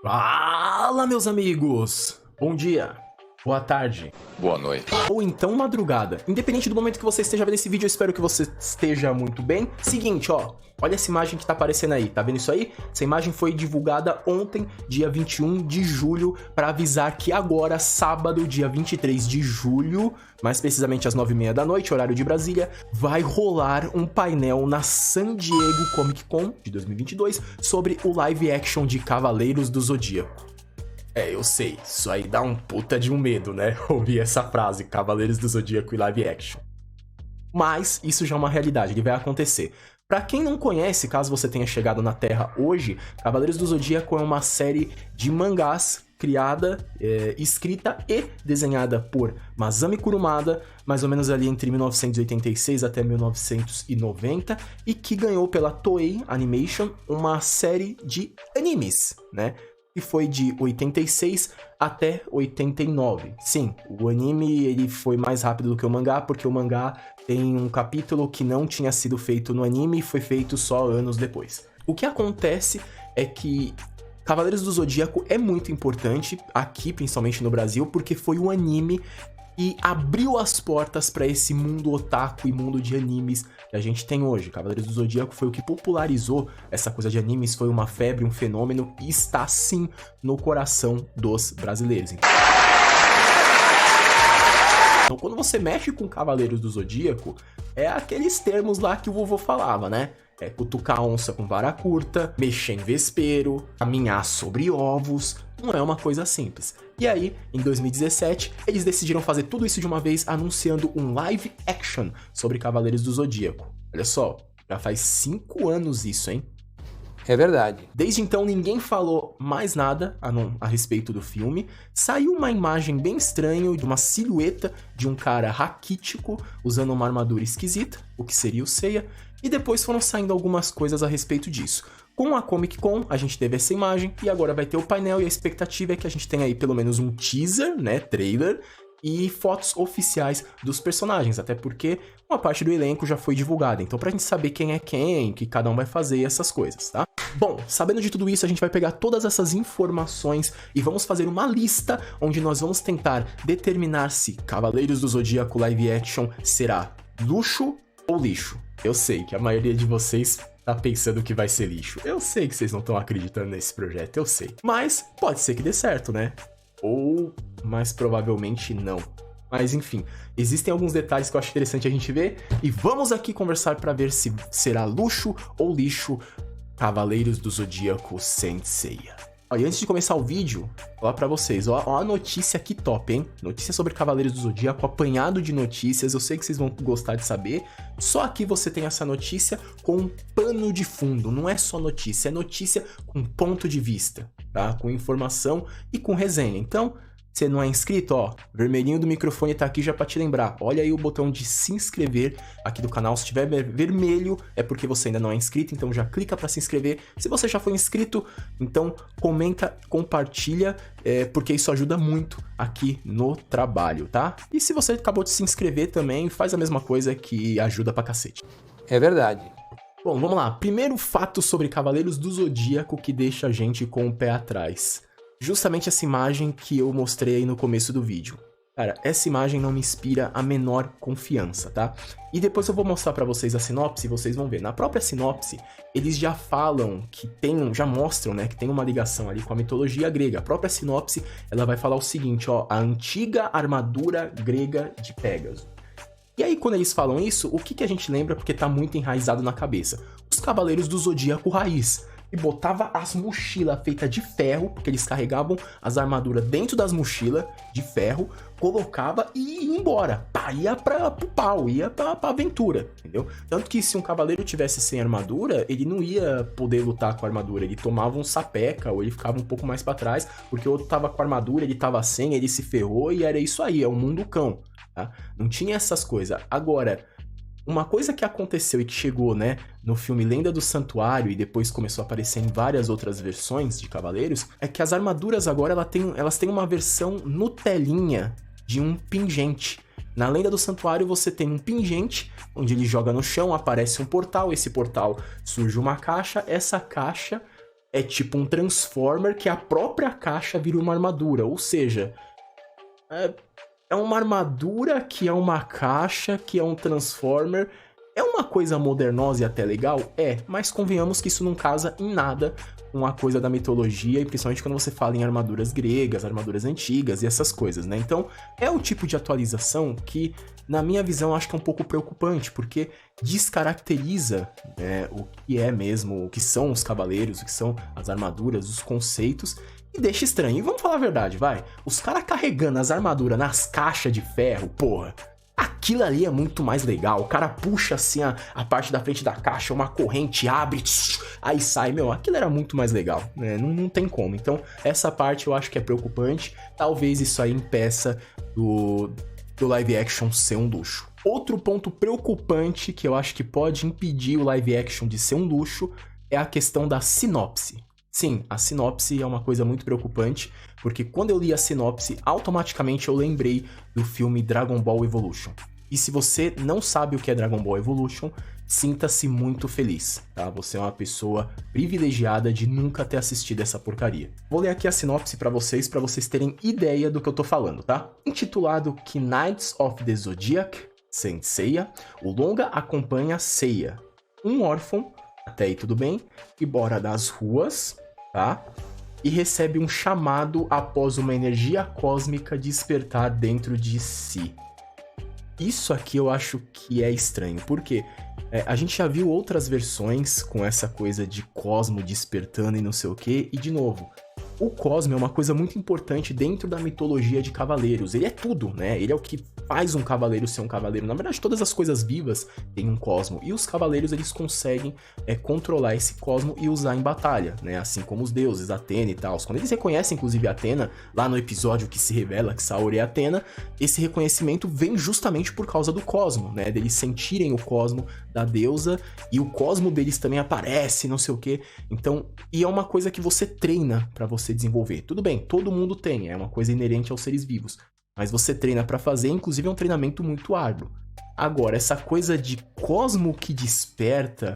Fala, meus amigos! Bom dia, boa tarde, boa noite ou então madrugada. Independente do momento que você esteja vendo esse vídeo, eu espero que você esteja muito bem. Seguinte, ó, olha essa imagem que tá aparecendo aí, tá vendo isso aí? Essa imagem foi divulgada ontem, dia 21 de julho, para avisar que agora, sábado, dia 23 de julho, mais precisamente às 9h30 da noite, horário de Brasília, vai rolar um painel na San Diego Comic Con de 2022 sobre o live action de Cavaleiros do Zodíaco. Eu sei, isso aí dá um puta de um medo, né? Ouvir essa frase, Cavaleiros do Zodíaco e live action. Mas isso já é uma realidade, ele vai acontecer. Pra quem não conhece, caso você tenha chegado na Terra hoje, Cavaleiros do Zodíaco é uma série de mangás criada, escrita e desenhada por Masami Kurumada, mais ou menos ali entre 1986 até 1990, e que ganhou pela Toei Animation uma série de animes, né? Que foi de 86 até 89. Sim, o anime ele foi mais rápido do que o mangá, porque o mangá tem um capítulo que não tinha sido feito no anime e foi feito só anos depois. O que acontece é que Cavaleiros do Zodíaco é muito importante aqui, principalmente no Brasil, porque foi um anime e abriu as portas para esse mundo otaku e mundo de animes que a gente tem hoje. Cavaleiros do Zodíaco foi o que popularizou essa coisa de animes, foi uma febre, um fenômeno, e está sim no coração dos brasileiros. Então quando você mexe com Cavaleiros do Zodíaco, é aqueles termos lá que o vovô falava, né? É cutucar onça com vara curta, mexer em vespeiro, caminhar sobre ovos, não é uma coisa simples. E aí, em 2017, eles decidiram fazer tudo isso de uma vez, anunciando um live action sobre Cavaleiros do Zodíaco. Olha só, já faz 5 anos isso, hein? É verdade. Desde então, ninguém falou mais nada a respeito do filme. Saiu uma imagem bem estranha de uma silhueta de um cara raquítico usando uma armadura esquisita, o que seria o Seiya, e depois foram saindo algumas coisas a respeito disso. Com a Comic Con, a gente teve essa imagem, e agora vai ter o painel, e a expectativa é que a gente tenha aí pelo menos um teaser, né, trailer, e fotos oficiais dos personagens, até porque uma parte do elenco já foi divulgada, então pra gente saber quem é quem, que cada um vai fazer essas coisas, tá? Bom, sabendo de tudo isso, a gente vai pegar todas essas informações e vamos fazer uma lista onde nós vamos tentar determinar se Cavaleiros do Zodíaco live action será luxo ou lixo. Eu sei que a maioria de vocês tá pensando que vai ser lixo. Eu sei que vocês não estão acreditando nesse projeto, eu sei. Mas pode ser que dê certo, né? Ou, mais provavelmente, não. Mas enfim, existem alguns detalhes que eu acho interessante a gente ver. E vamos aqui conversar para ver se será luxo ou lixo Cavaleiros do Zodíaco Saint Seiya. E antes de começar o vídeo, vou falar pra vocês, ó a notícia aqui top, hein? Notícia sobre Cavaleiros do Zodíaco, apanhado de notícias, eu sei que vocês vão gostar de saber. Só aqui você tem essa notícia com um pano de fundo, não é só notícia, é notícia com ponto de vista, tá? Com informação e com resenha. Então, você não é inscrito, ó, vermelhinho do microfone tá aqui já pra te lembrar. Olha aí o botão de se inscrever aqui do canal. Se tiver vermelho, é porque você ainda não é inscrito, então já clica pra se inscrever. Se você já foi inscrito, então comenta, compartilha, porque isso ajuda muito aqui no trabalho, tá? E se você acabou de se inscrever também, faz a mesma coisa que ajuda pra cacete. É verdade. Bom, vamos lá. Primeiro fato sobre Cavaleiros do Zodíaco que deixa a gente com o pé atrás. Justamente essa imagem que eu mostrei aí no começo do vídeo. Cara, essa imagem não me inspira a menor confiança, tá? E depois eu vou mostrar pra vocês a sinopse e vocês vão ver. Na própria sinopse, eles já falam que já mostram, né, que tem uma ligação ali com a mitologia grega. A própria sinopse, ela vai falar o seguinte, ó, a antiga armadura grega de Pégaso. E aí, quando eles falam isso, o que a gente lembra? Porque tá muito enraizado na cabeça. Os Cavaleiros do Zodíaco raiz. E botava as mochilas feitas de ferro, porque eles carregavam as armaduras dentro das mochilas de ferro, colocava e ia embora. Pá, ia pro pau, ia pra aventura, entendeu? Tanto que se um cavaleiro tivesse sem armadura, ele não ia poder lutar com a armadura, ele tomava um sapeca, ou ele ficava um pouco mais pra trás, porque o outro tava com a armadura, ele tava sem, ele se ferrou, e era isso aí, é um mundo cão, tá? Não tinha essas coisas. Agora, uma coisa que aconteceu e que chegou, né, no filme Lenda do Santuário e depois começou a aparecer em várias outras versões de Cavaleiros, é que as armaduras agora elas têm uma versão Nutelinha de um pingente. Na Lenda do Santuário você tem um pingente, onde ele joga no chão, aparece um portal, esse portal surge uma caixa, essa caixa é tipo um Transformer que a própria caixa vira uma armadura. Ou seja, é uma armadura que é uma caixa, que é um Transformer. É uma coisa modernosa e até legal? É, mas convenhamos que isso não casa em nada com a coisa da mitologia, e principalmente quando você fala em armaduras gregas, armaduras antigas e essas coisas, né? Então, é o tipo de atualização que, na minha visão, acho que é um pouco preocupante, porque descaracteriza o que é mesmo, o que são os cavaleiros, o que são as armaduras, os conceitos, e deixa estranho. E vamos falar a verdade, vai. Os caras carregando as armaduras nas caixas de ferro, porra, aquilo ali é muito mais legal. O cara puxa assim a parte da frente da caixa, uma corrente abre, aí sai. Meu, aquilo era muito mais legal, né? Não tem como. Então, essa parte eu acho que é preocupante. Talvez isso aí impeça do live action ser um luxo. Outro ponto preocupante que eu acho que pode impedir o live action de ser um luxo é a questão da sinopse. Sim, a sinopse é uma coisa muito preocupante, porque quando eu li a sinopse, automaticamente eu lembrei do filme Dragon Ball Evolution. E se você não sabe o que é Dragon Ball Evolution, sinta-se muito feliz, tá? Você é uma pessoa privilegiada de nunca ter assistido essa porcaria. Vou ler aqui a sinopse pra vocês terem ideia do que eu tô falando, tá? Intitulado Knights of the Zodiac, Saint Seiya, o longa acompanha Seiya, um órfão, até aí tudo bem, que mora nas ruas, tá? E recebe um chamado após uma energia cósmica despertar dentro de si. Isso aqui eu acho que é estranho, porque a gente já viu outras versões com essa coisa de cosmo despertando e não sei o quê, e de novo, o cosmo é uma coisa muito importante dentro da mitologia de cavaleiros. Ele é tudo, né? Ele é o que faz um cavaleiro ser um cavaleiro. Na verdade, todas as coisas vivas têm um cosmo. E os cavaleiros, eles conseguem controlar esse cosmo e usar em batalha, né? Assim como os deuses, Atena e tal. Quando eles reconhecem, inclusive, Atena, lá no episódio que se revela que Saori é Atena, esse reconhecimento vem justamente por causa do cosmo, né? Deles sentirem o cosmo da deusa e o cosmo deles também aparece, não sei o quê. Então, e é uma coisa que você treina pra você desenvolver. Tudo bem, todo mundo tem, é uma coisa inerente aos seres vivos, mas você treina pra fazer, inclusive é um treinamento muito árduo. Agora, essa coisa de cosmo que desperta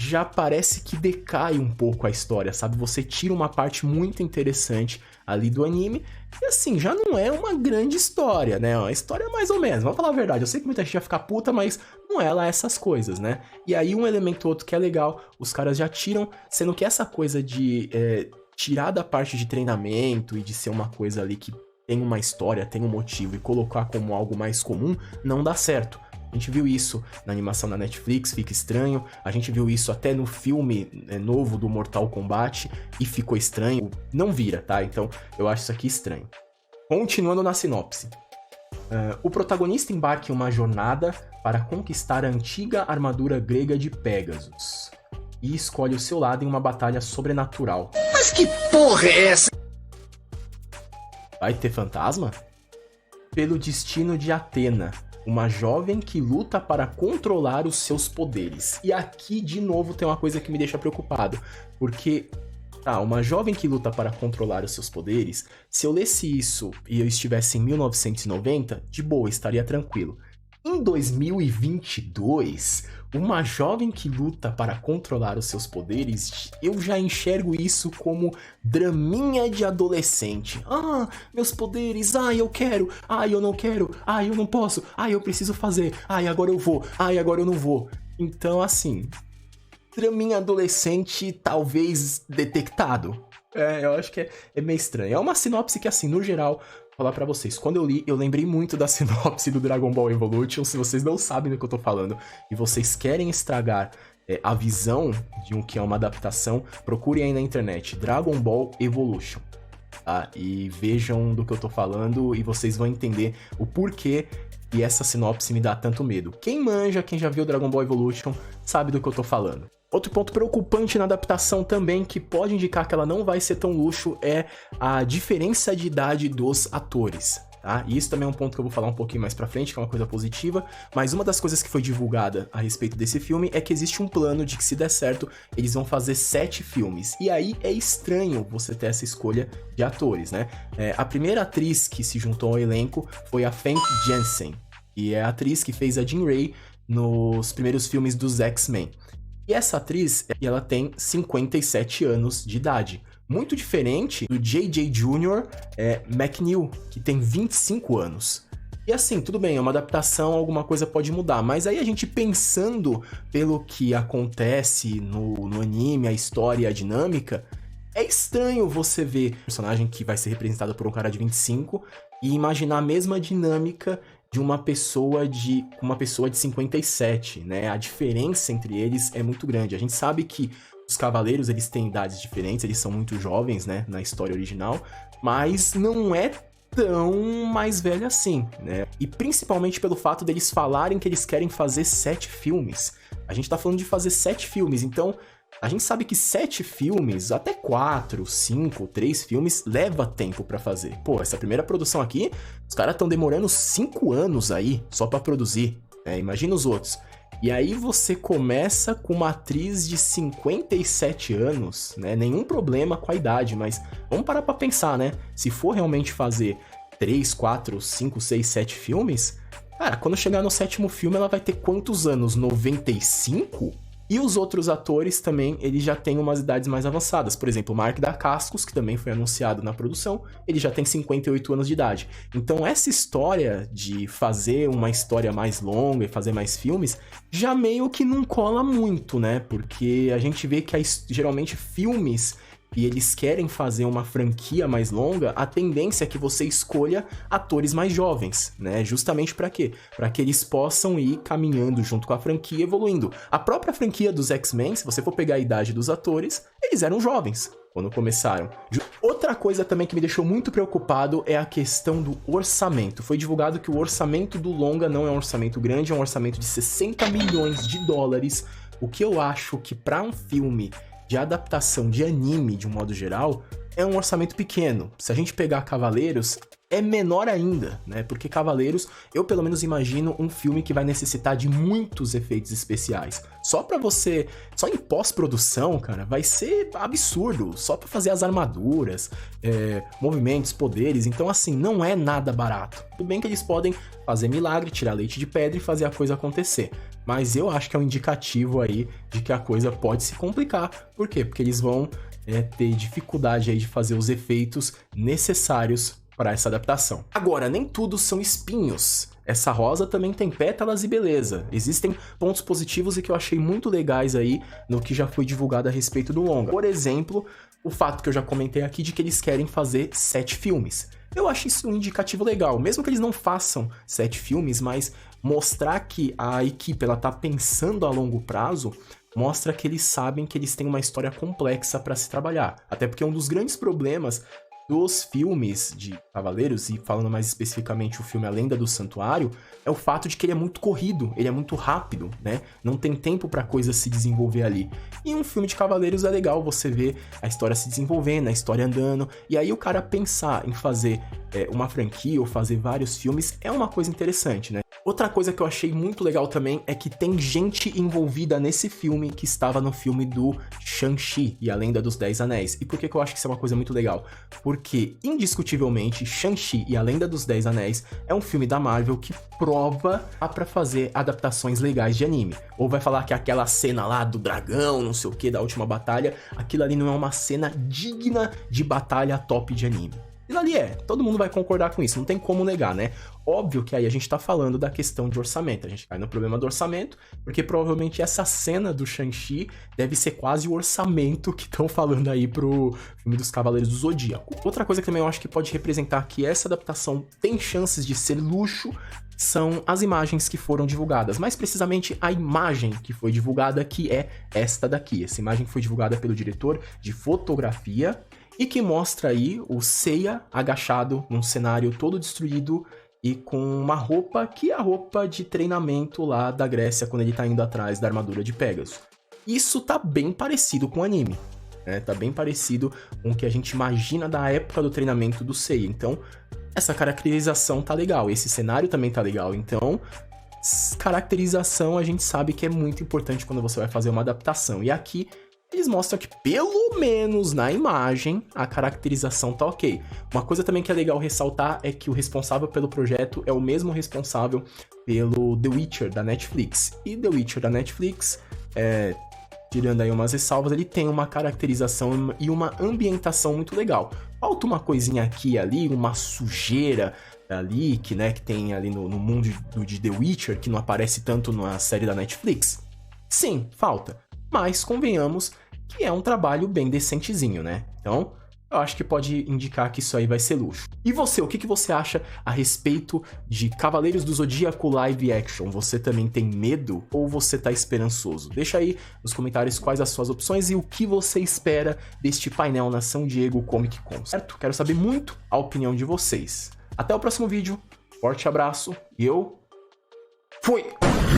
já parece que decai um pouco a história, sabe? Você tira uma parte muito interessante ali do anime e assim, já não é uma grande história, né? Uma história mais ou menos, vamos falar a verdade, eu sei que muita gente vai ficar puta, mas não é lá essas coisas, né? E aí um elemento outro que é legal, os caras já tiram, sendo que essa coisa de tirar da parte de treinamento e de ser uma coisa ali que tem uma história, tem um motivo e colocar como algo mais comum, não dá certo. A gente viu isso na animação da Netflix, fica estranho. A gente viu isso até no filme novo do Mortal Kombat e ficou estranho. Não vira, tá? Então eu acho isso aqui estranho. Continuando na sinopse. O protagonista embarca em uma jornada para conquistar a antiga armadura grega de Pégasus e escolhe o seu lado em uma batalha sobrenatural. Mas que porra é essa? Vai ter fantasma? Pelo destino de Atena, uma jovem que luta para controlar os seus poderes. E aqui, de novo, tem uma coisa que me deixa preocupado, porque uma jovem que luta para controlar os seus poderes, se eu lesse isso e eu estivesse em 1990, de boa, estaria tranquilo. Em 2022, uma jovem que luta para controlar os seus poderes, eu já enxergo isso como draminha de adolescente. Ah, meus poderes, eu quero, eu não quero, eu não posso, eu preciso fazer, agora eu vou, agora eu não vou. Então, assim, draminha adolescente talvez detectado. Eu acho que é meio estranho. É uma sinopse que, assim, no geral, vou falar pra vocês, quando eu li, eu lembrei muito da sinopse do Dragon Ball Evolution. Se vocês não sabem do que eu tô falando e vocês querem estragar a visão de um que é uma adaptação, procurem aí na internet, Dragon Ball Evolution, tá? E vejam do que eu tô falando e vocês vão entender o porquê que essa sinopse me dá tanto medo. Quem manja, quem já viu Dragon Ball Evolution, sabe do que eu tô falando. Outro ponto preocupante na adaptação também, que pode indicar que ela não vai ser tão luxo, é a diferença de idade dos atores, tá? E isso também é um ponto que eu vou falar um pouquinho mais pra frente, que é uma coisa positiva, mas uma das coisas que foi divulgada a respeito desse filme é que existe um plano de que, se der certo, eles vão fazer 7 filmes. E aí é estranho você ter essa escolha de atores, né? A primeira atriz que se juntou ao elenco foi a Famke Janssen, e é a atriz que fez a Jean Grey nos primeiros filmes dos X-Men. E E essa atriz, ela tem 57 anos de idade. Muito diferente do J.J. Jr. McNeil, que tem 25 anos. E assim, tudo bem, é uma adaptação, alguma coisa pode mudar, mas aí a gente pensando pelo que acontece no anime, a história e a dinâmica, é estranho você ver um personagem que vai ser representado por um cara de 25 e imaginar a mesma dinâmica de uma pessoa de 57, né? A diferença entre eles é muito grande. A gente sabe que os cavaleiros, eles têm idades diferentes, eles são muito jovens, né, na história original, mas não é tão mais velho assim, né? E principalmente pelo fato deles falarem que eles querem fazer 7 filmes. A gente tá falando de fazer 7 filmes, então a gente sabe que 7 filmes, até 4, 5, 3 filmes, leva tempo pra fazer. Pô, essa primeira produção aqui, os caras estão demorando 5 anos aí só pra produzir, né? Imagina os outros. E aí você começa com uma atriz de 57 anos, né? Nenhum problema com a idade, mas vamos parar pra pensar, né? Se for realmente fazer 3, 4, 5, 6, 7 filmes, cara, quando chegar no 7º filme ela vai ter quantos anos? 95? E os outros atores também, eles já têm umas idades mais avançadas. Por exemplo, o Mark Dacascos, que também foi anunciado na produção, ele já tem 58 anos de idade. Então essa história de fazer uma história mais longa e fazer mais filmes, já meio que não cola muito, né? Porque a gente vê que geralmente filmes e eles querem fazer uma franquia mais longa, a tendência é que você escolha atores mais jovens, né? Justamente para quê? Para que eles possam ir caminhando junto com a franquia, evoluindo. A própria franquia dos X-Men, se você for pegar a idade dos atores, eles eram jovens quando começaram. Outra coisa também que me deixou muito preocupado é a questão do orçamento. Foi divulgado que o orçamento do longa não é um orçamento grande, é um orçamento de 60 milhões de dólares, o que eu acho que para um filme de adaptação de anime, de um modo geral, é um orçamento pequeno. Se a gente pegar Cavaleiros, é menor ainda, né? Porque Cavaleiros, eu pelo menos imagino um filme que vai necessitar de muitos efeitos especiais. Só em pós-produção, cara, vai ser absurdo. Só pra fazer as armaduras, movimentos, poderes. Então, assim, não é nada barato. Tudo bem que eles podem fazer milagre, tirar leite de pedra e fazer a coisa acontecer. Mas eu acho que é um indicativo aí de que a coisa pode se complicar. Por quê? Porque eles vão ter dificuldade aí de fazer os efeitos necessários para essa adaptação. Agora, nem tudo são espinhos. Essa rosa também tem pétalas e beleza. Existem pontos positivos e que eu achei muito legais aí no que já foi divulgado a respeito do longa. Por exemplo, o fato que eu já comentei aqui de que eles querem fazer 7 filmes. Eu acho isso um indicativo legal, mesmo que eles não façam 7 filmes, mas mostrar que a equipe ela tá pensando a longo prazo, mostra que eles sabem que eles têm uma história complexa para se trabalhar. Até porque um dos grandes problemas dos filmes de Cavaleiros, e falando mais especificamente o filme A Lenda do Santuário, é o fato de que ele é muito corrido, ele é muito rápido, né? Não tem tempo pra coisa se desenvolver ali. E um filme de Cavaleiros é legal você ver a história se desenvolvendo, a história andando, e aí o cara pensar em fazer uma franquia ou fazer vários filmes é uma coisa interessante, né? Outra coisa que eu achei muito legal também é que tem gente envolvida nesse filme que estava no filme do Shang-Chi e a Lenda dos 10 Anéis. E por que eu acho que isso é uma coisa muito legal? Porque, indiscutivelmente, Shang-Chi e a Lenda dos 10 Anéis é um filme da Marvel que prova pra fazer adaptações legais de anime. Ou vai falar que aquela cena lá do dragão, não sei o que, da última batalha, aquilo ali não é uma cena digna de batalha top de anime. Aquilo ali todo mundo vai concordar com isso, não tem como negar, né? Óbvio que aí a gente tá falando da questão de orçamento, a gente cai no problema do orçamento, porque provavelmente essa cena do Shang-Chi deve ser quase o orçamento que estão falando aí pro filme dos Cavaleiros do Zodíaco. Outra coisa que também eu acho que pode representar que essa adaptação tem chances de ser luxo são as imagens que foram divulgadas, mais precisamente a imagem que foi divulgada, que é esta daqui. Essa imagem foi divulgada pelo diretor de fotografia e que mostra aí o Seiya agachado num cenário todo destruído e com uma roupa que é a roupa de treinamento lá da Grécia quando ele tá indo atrás da armadura de Pégaso. Isso tá bem parecido com o anime, né? Tá bem parecido com o que a gente imagina da época do treinamento do Seiya. Então, essa caracterização tá legal, esse cenário também tá legal. Então, caracterização a gente sabe que é muito importante quando você vai fazer uma adaptação. E aqui eles mostram que, pelo menos na imagem, a caracterização tá ok. Uma coisa também que é legal ressaltar é que o responsável pelo projeto é o mesmo responsável pelo The Witcher da Netflix. E The Witcher da Netflix tirando aí umas ressalvas, ele tem uma caracterização e uma ambientação muito legal. Falta uma coisinha aqui e ali, uma sujeira ali, que tem ali no mundo de The Witcher, que não aparece tanto na série da Netflix. Sim, falta. Mas convenhamos que é um trabalho bem decentezinho, né? Então, eu acho que pode indicar que isso aí vai ser luxo. E você, o que você acha a respeito de Cavaleiros do Zodíaco live action? Você também tem medo ou você tá esperançoso? Deixa aí nos comentários quais as suas opções e o que você espera deste painel na São Diego Comic Con, certo? Quero saber muito a opinião de vocês. Até o próximo vídeo, forte abraço e eu fui!